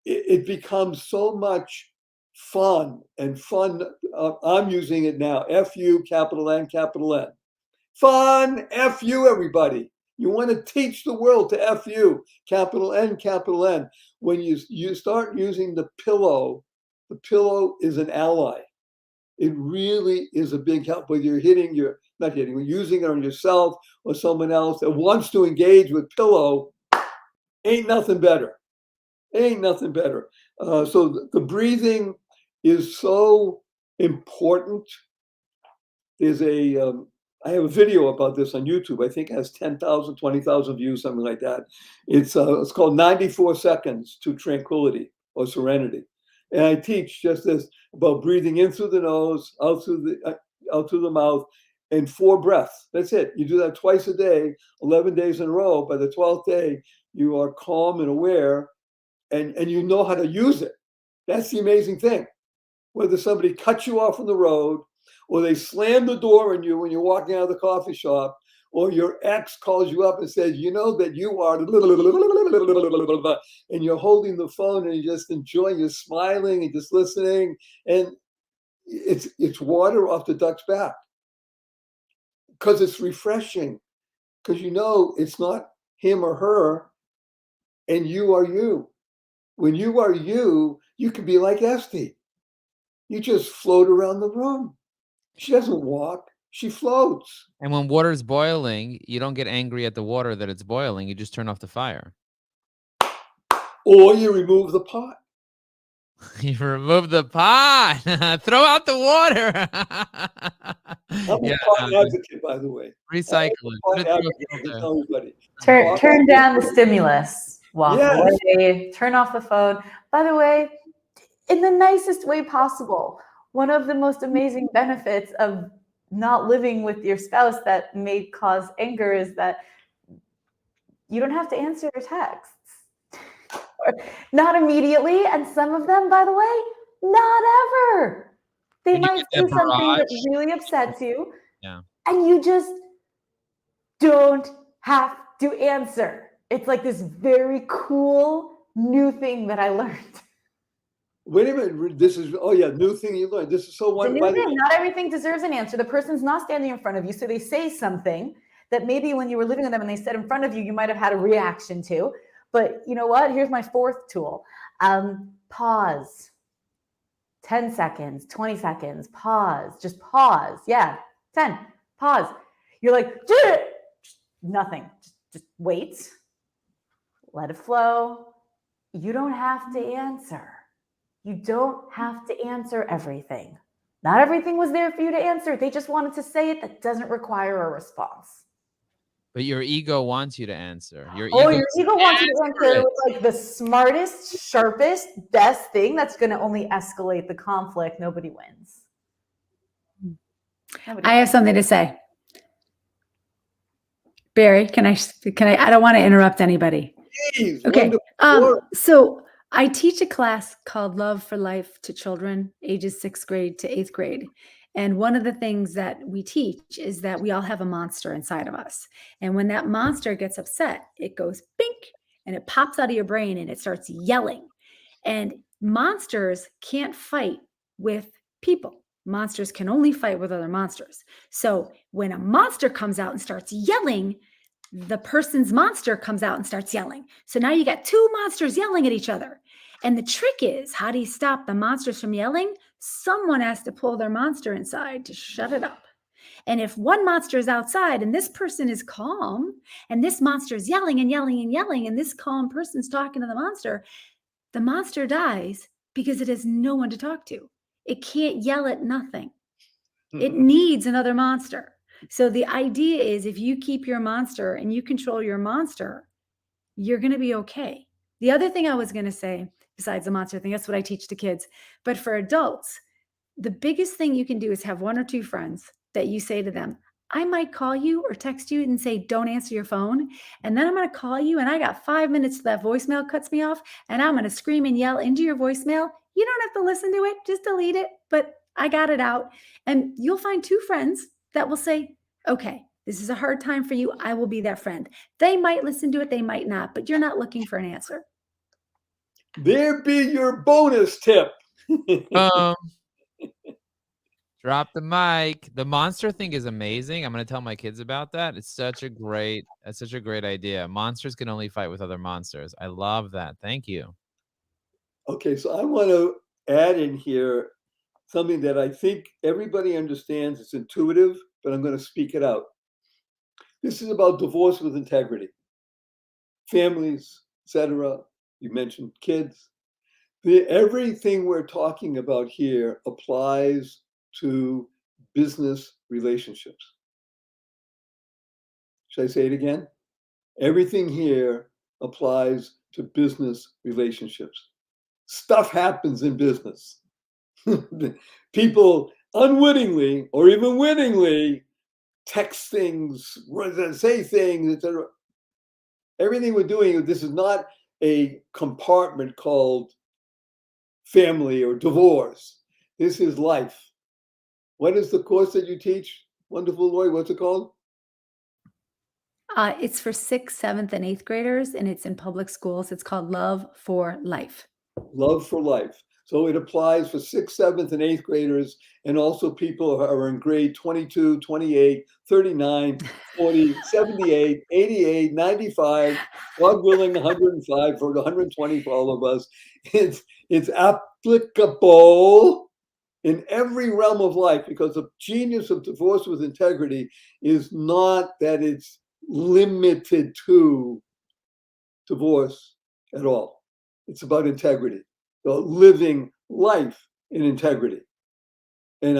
it becomes so much fun and fun. I'm using it now. F-U, capital N, capital N. Fun, F-U, everybody. You want to teach the world to F-U, capital N, capital N. When you start using the pillow is an ally. It really is a big help, whether you're using it on yourself or someone else that wants to engage with pillow. Ain't nothing better. So the breathing is so important. I have a video about this on YouTube. I think it has 10,000, 20,000 views, something like that. It's called 94 Seconds to Tranquility or Serenity. And I teach just this about breathing in through the nose, out through the mouth, and 4 breaths. That's it. You do that twice a day, 11 days in a row. By the 12th day, you are calm and aware, and you know how to use it. That's the amazing thing. Whether somebody cuts you off on the road, or they slam the door on you when you're walking out of the coffee shop, or your ex calls you up and says, you know that you are, and you're holding the phone and you're just enjoying, you're smiling and just listening, and it's water off the duck's back, because it's refreshing, because it's not him or her, and you are you. When you are you, you can be like Esty. You just float around the room. She doesn't walk, she floats. And when water's boiling, you don't get angry at the water that it's boiling. You just turn off the fire. or you remove the pot. You remove the pot. Throw out the water. I'm Yeah, a pot advocate, by the way. recycle it. Put Pot it through a advocate, I can filter. tell everybody. Turn down the stimulus. Walk Yes. away. Turn off the phone. By the way, in the nicest way possible. One of the most amazing benefits of not living with your spouse that may cause anger is that you don't have to answer their texts. Not immediately, and some of them, by the way, not ever. They When you might get say that something that barrage. really upsets you, Yeah. and you just don't have to answer. It's like this very cool new thing that I learned. Wait a minute. This is, oh yeah, new thing you learned. This is so It's a new wonderful. thing. Not everything deserves an answer. The person's not standing in front of you, so they say something that maybe when you were living with them and they said in front of you, you might have had a reaction to. But you know what? Here's my fourth tool. Pause. 10 seconds, 20 seconds, pause. Just pause. Yeah, 10. Pause. You're like, nothing. Just wait. Let it flow. You don't have to answer. You don't have to answer everything. Not everything was there for you to answer. They just wanted to say it. That doesn't require a response. But your ego wants you to answer. Your Your ego ego wants you to answer it. with like the smartest, sharpest, best thing that's going to only escalate the conflict. Nobody wins. I have something to say. Barry, can I, I don't want to interrupt anybody. Please, Okay. wonderful. So I teach a class called Love for Life to children ages 6th grade to 8th grade. And one of the things that we teach is that we all have a monster inside of us. And when that monster gets upset, it goes bink and it pops out of your brain and it starts yelling. And monsters can't fight with people. Monsters can only fight with other monsters. So when a monster comes out and starts yelling, the person's monster comes out and starts yelling. So now you got two monsters yelling at each other. And the trick is, how do you stop the monsters from yelling? Someone has to pull their monster inside to shut it up. And if one monster is outside and this person is calm and this monster is yelling and yelling and yelling and this calm person's talking to the monster dies because it has no one to talk to. It can't yell at nothing. It needs another monster. So the idea is if you keep your monster and you control your monster, you're going to be okay. The other thing I was going to say, besides the monster thing, that's what I teach to kids. But for adults, the biggest thing you can do is have one or two friends that you say to them, I might call you or text you and say, don't answer your phone. And then I'm going to call you and I got 5 minutes till that voicemail cuts me off. And I'm going to scream and yell into your voicemail. You don't have to listen to it. Just delete it. But I got it out. And you'll find two friends that will say, okay, this is a hard time for you. I will be that friend. They might listen to it. They might not, but you're not looking for an answer. There be your bonus tip. Drop the mic. The monster thing is amazing. I'm going to tell my kids about that. It's such a great idea. Monsters can only fight with other monsters. I love that. Thank you. Okay, so I want to add in here something that I think everybody understands. It's intuitive, but I'm going to speak it out. This is about divorce with integrity. Families, etc. You mentioned kids. Everything we're talking about here applies to business relationships. Should I say it again? Everything here applies to business relationships. Stuff happens in business. People unwittingly or even wittingly text things, say things, etc. Everything we're doing, this is not a compartment called family or divorce. This is life. What is the course that you teach? Wonderful Lori, what's it called? It's for 6th, 7th, and 8th graders, and it's in public schools. It's called Love for Life. Love for Life. So it applies for 6th, 7th, and 8th graders, and also people who are in grade 22, 28, 39, 40, 78, 88, 95, God willing, 105, for 120 for all of us. It's applicable in every realm of life, because the genius of divorce with integrity is not that it's limited to divorce at all. It's about integrity, living life in integrity. And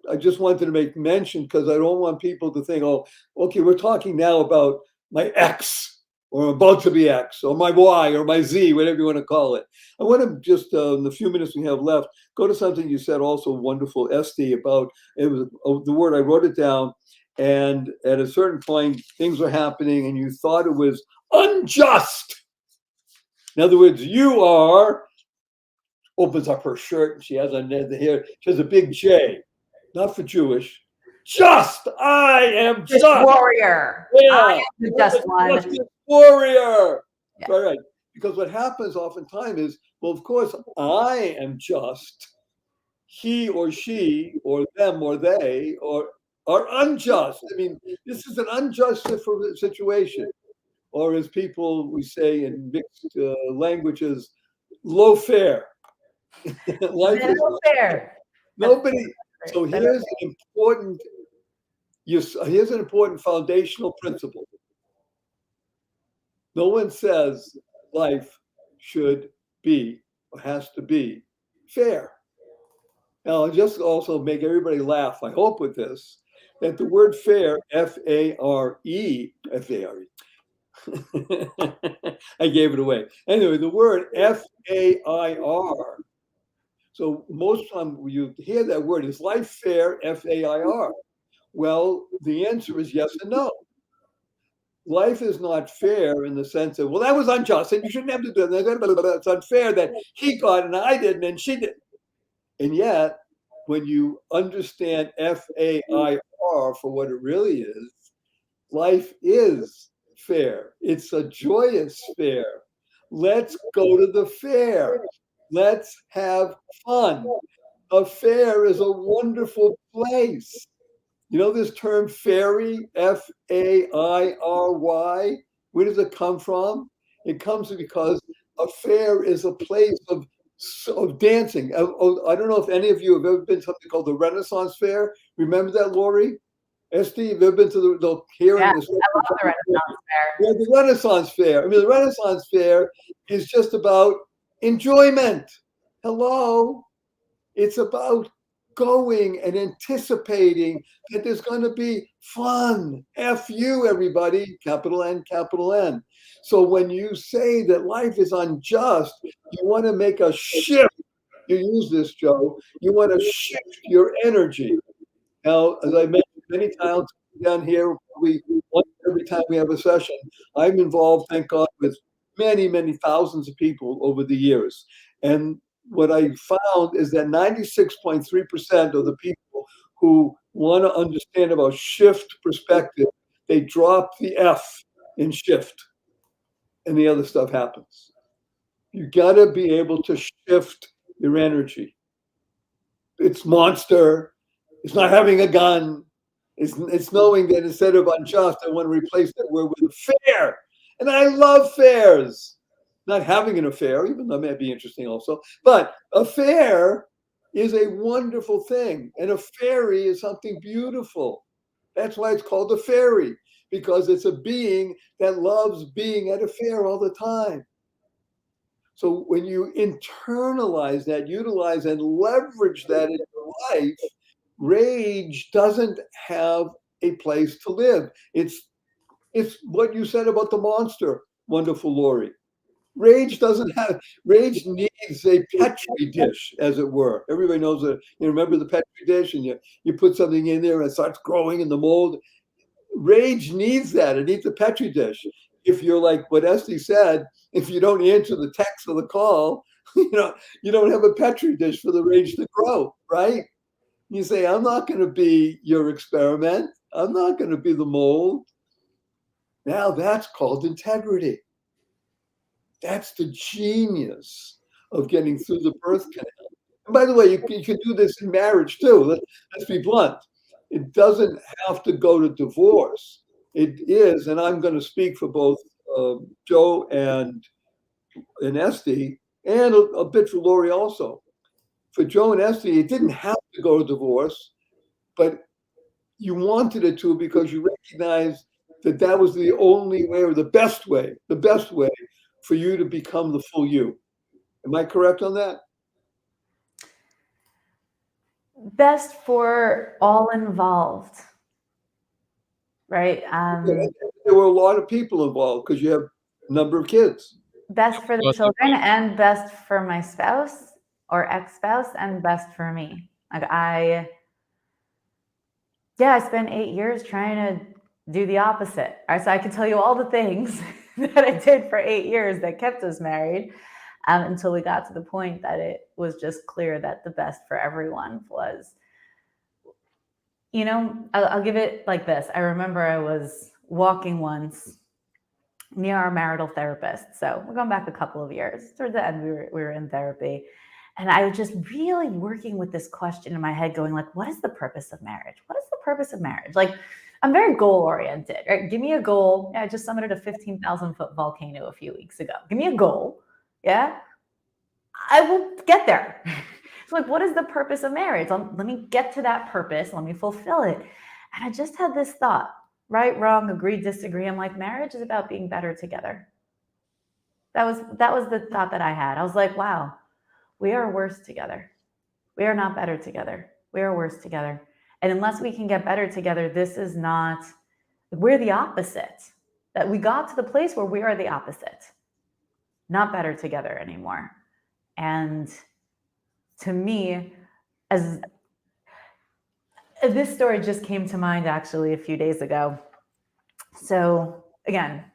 I just wanted to make mention because I don't want people to think, oh, okay, we're talking now about my X or about to be X or my Y or my Z, whatever you want to call it. I want to just, in the few minutes we have left, go to something you said also wonderful, Esty, about it was the word, I wrote it down. And at a certain point, things were happening and you thought it was unjust. In other words, you are, opens up her shirt and she has on the hair, she has a big J, not for Jewish. Just, I am just. Warrior. Yeah. I am the just one. Justice warrior. Yeah. All right. Because what happens oftentimes is, well, of course, I am just. He or she or them or they are unjust. I mean, this is an unjust situation. Or as people, we say in mixed languages, low fare. Life is No fair. nobody. So here's an important foundational principle. No one says life should be or has to be fair. Now, I'll just also make everybody laugh, I hope, with this, that the word fair, F-A-R-E, F-A-R-E, I gave it away. Anyway, the word F-A-I-R. So most time when you hear that word, is life fair, F-A-I-R? Well, the answer is yes and no. Life is not fair in the sense of, well, that was unjust and you shouldn't have to do that. It's unfair that he got and I didn't and she didn't. And yet, when you understand F-A-I-R for what it really is, life is fair. It's a joyous fair. Let's go to the fair. Let's have fun. A fair is a wonderful place. You know this term fairy, F-A-I-R-Y? Where does it come from? It comes because a fair is a place of dancing. I don't know if any of you have ever been to something called the Renaissance Fair. Remember that, Lori? Esty, have you ever been to the hearing? Yeah, I love the Renaissance Fair. Yeah, the Renaissance Fair. I mean, the Renaissance Fair is just about enjoyment. Hello? It's about going and anticipating that there's going to be fun. F-U, everybody, capital N, capital N. So when you say that life is unjust, you want to make a shift. You use this, Joe. You want to shift your energy. Now, as I mentioned many times down here, every time we have a session, I'm involved, thank God, with many, many thousands of people over the years. And what I found is that 96.3% of the people who want to understand about shift perspective, they drop the F in shift and the other stuff happens. You got to be able to shift your energy. It's monster. It's not having a gun. It's knowing that instead of unjust, I want to replace that word with fair. And I love fairs. Not having an affair, even though that may be interesting also. But a fair is a wonderful thing. And a fairy is something beautiful. That's why it's called a fairy, because it's a being that loves being at a fair all the time. So when you internalize that, utilize and leverage that in your life, rage doesn't have a place to live. It's what you said about the monster, wonderful Lori. Rage needs a petri dish, as it were. Everybody knows that. You remember the petri dish, and you put something in there and it starts growing in the mold. Rage needs that. It needs a petri dish. If you're like what Esty said, if you don't answer the text or the call, you don't have a petri dish for the rage to grow, right? You say, I'm not going to be your experiment. I'm not going to be the mold. Now that's called integrity. That's the genius of getting through the birth canal. And by the way, you can do this in marriage too. Let's be blunt. It doesn't have to go to divorce. It is, and I'm going to speak for both Joe and Esty, and a bit for Lori also. For Joe and Esty, it didn't have to go to divorce, but you wanted it to because you recognized that was the only way or the best way for you to become the full you. Am I correct on that? Best for all involved, right? There were a lot of people involved because you have a number of kids. Best for the children and best for my spouse or ex-spouse and best for me. Like I spent 8 years trying to do the opposite. All right, so I can tell you all the things that I did for 8 years that kept us married until we got to the point that it was just clear that the best for everyone was, you know, I'll give it like this. I remember I was walking once near our marital therapist. So we're going back a couple of years. Towards the end, we were in therapy. And I was just really working with this question in my head, going like, what is the purpose of marriage? What is the purpose of marriage? Like, I'm very goal oriented, right? Give me a goal. Yeah, I just summited a 15,000 foot volcano a few weeks ago. Give me a goal. Yeah, I will get there. So like, what is the purpose of marriage? Let me get to that purpose. Let me fulfill it. And I just had this thought, right, wrong, agree, disagree. I'm like, marriage is about being better together. That was the thought that I had. I was like, wow, we are worse together. We are not better together. We are worse together. And unless we can get better together, this is not, we're the opposite. That we got to the place where we are the opposite, not better together anymore. And to me, as this story just came to mind actually a few days ago. So again,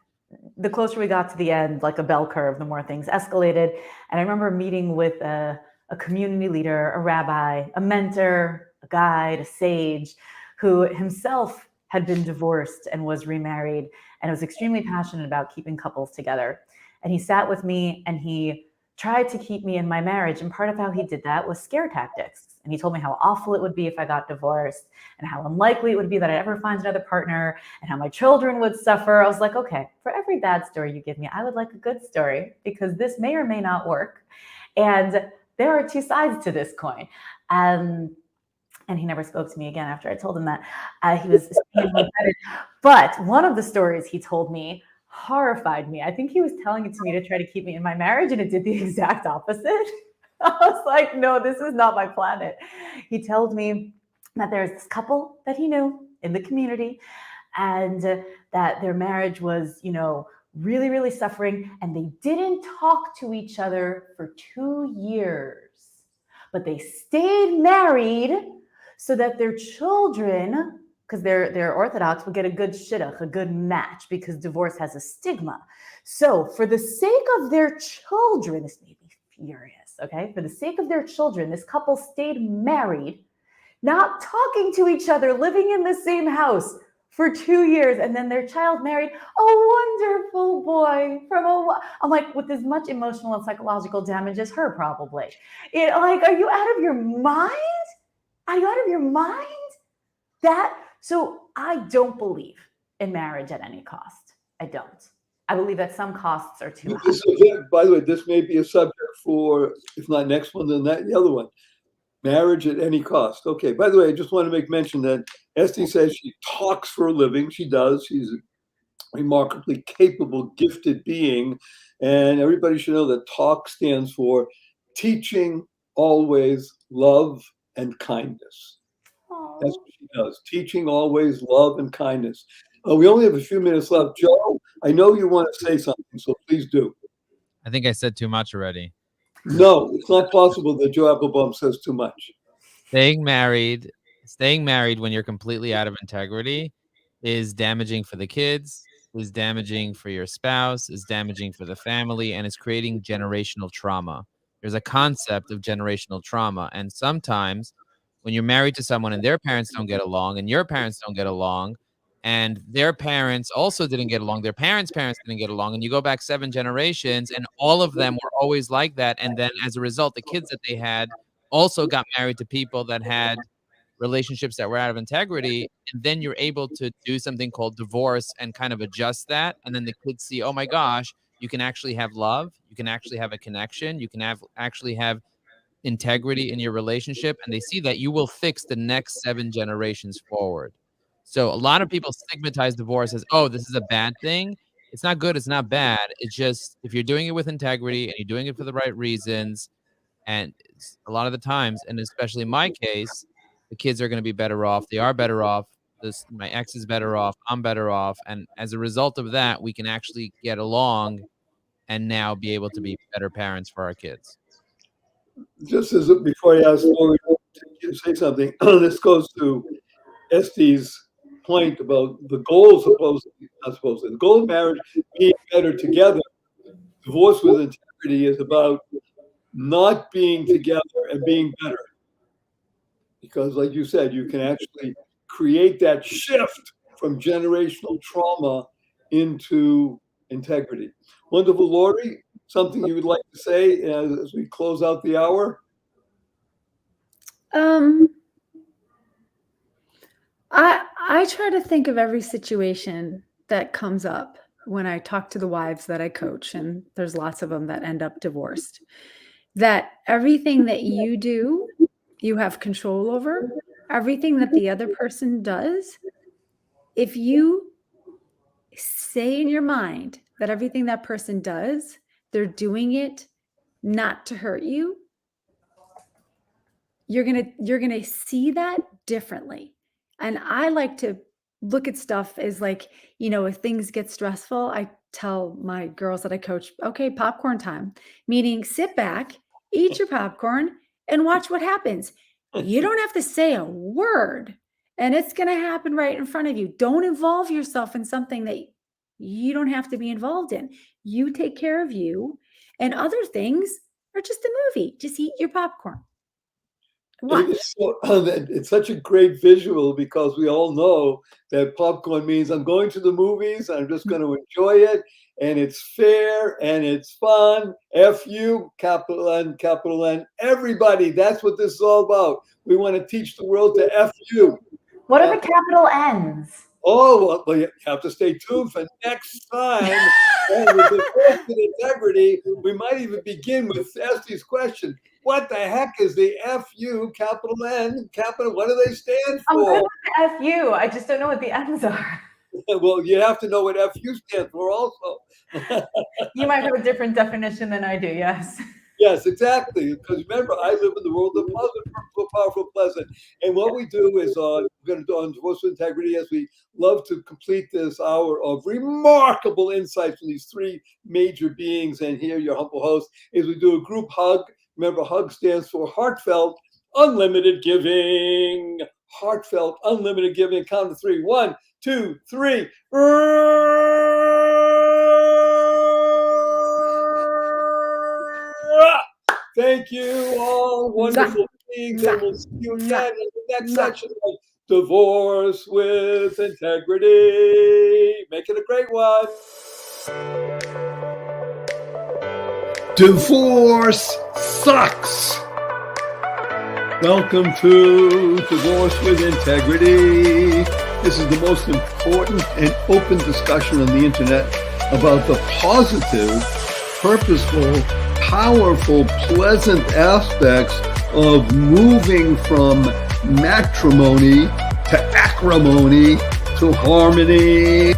the closer we got to the end, like a bell curve, the more things escalated. And I remember meeting with a community leader, a rabbi, a mentor, a guide, a sage, who himself had been divorced and was remarried and was extremely passionate about keeping couples together. And he sat with me and he tried to keep me in my marriage. And part of how he did that was scare tactics. And he told me how awful it would be if I got divorced and how unlikely it would be that I'd ever find another partner and how my children would suffer. I was like, okay, for every bad story you give me, I would like a good story because this may or may not work. And there are two sides to this coin. And he never spoke to me again after I told him that. He was but one of the stories he told me horrified me. I think he was telling it to me to try to keep me in my marriage, and it did the exact opposite. I was like, no, this is not my planet. He told me that there's this couple that he knew in the community and that their marriage was, you know, really, really suffering. And they didn't talk to each other for 2 years, but they stayed married so that their children, because they're Orthodox, would get a good shidduch, a good match, because divorce has a stigma. So for the sake of their children, this made me furious. Okay, for the sake of their children, this couple stayed married, not talking to each other, living in the same house for 2 years, and then their child married a wonderful boy I'm like, with as much emotional and psychological damage as her, probably. Like, are you out of your mind? Are you out of your mind? So I don't believe in marriage at any cost. I don't. I believe that some costs are too high. By the way, this may be a subject for, if not next one, then the other one. Marriage at any cost. Okay. By the way, I just want to make mention that Esty says she talks for a living. She does. She's a remarkably capable, gifted being. And everybody should know that TALK stands for teaching always love and kindness. Aww. That's what she does. Teaching always love and kindness. We only have a few minutes left. Joe, I know you want to say something, so please do. I think I said too much already. No, it's not possible that Joe Applebaum says too much. Staying married when you're completely out of integrity is damaging for the kids, is damaging for your spouse, is damaging for the family, and is creating generational trauma. There's a concept of generational trauma. And sometimes when you're married to someone and their parents don't get along and your parents don't get along and their parents also didn't get along, their parents' parents didn't get along, and you go back 7 generations and all of them were always like that. And then as a result, the kids that they had also got married to people that had relationships that were out of integrity. And then you're able to do something called divorce and kind of adjust that. And then the kids see, oh my gosh, you can actually have love. You can actually have a connection. You can actually have integrity in your relationship. And they see that you will fix the next 7 generations forward. So a lot of people stigmatize divorce as, oh, this is a bad thing. It's not good. It's not bad. It's just if you're doing it with integrity and you're doing it for the right reasons, and a lot of the times, and especially in my case, the kids are going to be better off. They are better off. My ex is better off. I'm better off. And as a result of that, we can actually get along and now be able to be better parents for our kids. Just as before I ask Lori to say something, this goes to Estee's point about the goal the goal of marriage being better together. Divorce with integrity is about not being together and being better. Because like you said, you can actually create that shift from generational trauma into integrity. Wonderful, Lori, something you would like to say as we close out the hour? I try to think of every situation that comes up when I talk to the wives that I coach, and there's lots of them that end up divorced, that everything that you do, you have control over. Everything that the other person does, if you say in your mind that everything that person does, they're doing it not to hurt you, you're gonna see that differently. And I like to look at stuff as like, if things get stressful, I tell my girls that I coach, okay, popcorn time, meaning sit back, eat your popcorn, and watch what happens. You don't have to say a word, and it's going to happen right in front of you. Don't involve yourself in something that you don't have to be involved in. You take care of you, and other things are just a movie. Just eat your popcorn. It's such a great visual because we all know that popcorn means I'm going to the movies, I'm just going to enjoy it, and it's fair and it's fun. F-U, capital N, capital N. Everybody, that's what this is all about. We want to teach the world to F-U. What are the capital N's? Oh, well, you have to stay tuned for next time. And with Divorce with Integrity, we might even begin with Estee's question. What the heck is the F-U, capital N, capital, what do they stand for? I'm good with the F-U. I just don't know what the N's are. Well, you have to know what F-U stands for also. You might have a different definition than I do, yes. Yes, exactly. Because remember, I live in the world of positive, powerful, pleasant. And what we do is we're going to do on Divorce with Integrity, as we love to complete this hour of remarkable insights from these three major beings. And here, your humble host, is we do a group hug. Remember, HUG stands for Heartfelt Unlimited Giving. Heartfelt Unlimited Giving. Count to three. 1, 2, 3. Thank you all, wonderful beings, and we'll see you again in the next section of Divorce with Integrity. Make it a great one. Divorce sucks. Welcome to Divorce with Integrity. This is the most important and open discussion on the internet about the positive, purposeful, powerful, pleasant aspects of moving from matrimony to acrimony to harmony.